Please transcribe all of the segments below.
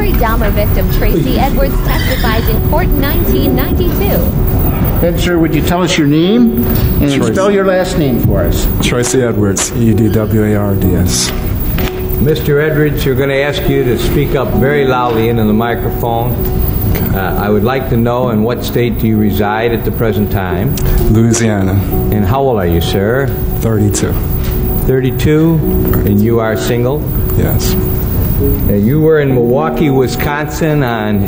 Jeffrey Dahmer victim Tracy Edwards testifies in court in 1992. Then, sir, would you tell us your name and spell your last name for us? Tracy Edwards, E-D-W-A-R-D-S. Mr. Edwards, you're going to ask you to speak up very loudly into the microphone. I would like to know in what state do you reside at the present time? Louisiana. And how old are you, sir? 32. 32? And you are single? Yes. You were in Milwaukee, Wisconsin on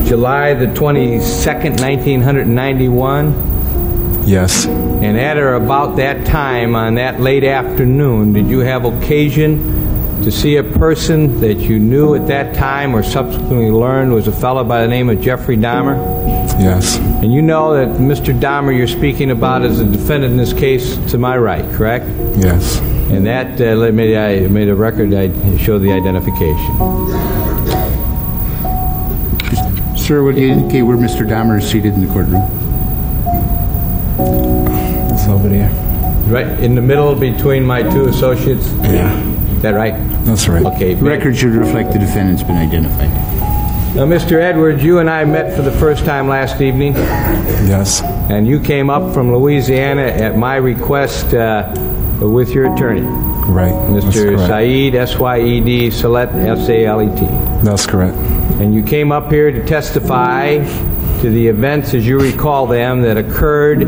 July the 22nd, 1991? Yes. And at or about that time, on that late afternoon, did you have occasion to see a person that you knew at that time or subsequently learned was a fellow by the name of Jeffrey Dahmer? Yes. And you know that Mr. Dahmer you're speaking about is the defendant in this case to my right, correct? Yes. And that made a record I show the identification. Sir, would you indicate where Mr. Dahmer is seated in the courtroom? It's over there. Right in the middle between my two associates? Yeah. Is that right? That's right. Okay. The record should reflect the defendant's been identified. Now, Mr. Edwards, you and I met for the first time last evening. Yes. And you came up from Louisiana at my request with your attorney. Right. Mr. Saeed, S-Y-E-D, Salet, S-A-L-E-T. That's correct. And you came up here to testify to the events, as you recall them, that occurred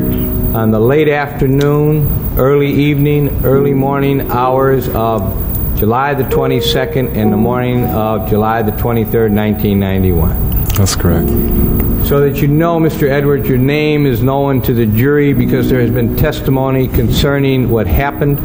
on the late afternoon, early evening, early morning hours of July the 22nd and the morning of July the 23rd, 1991. That's correct. So that you know, Mr. Edwards, your name is known to the jury because there has been testimony concerning what happened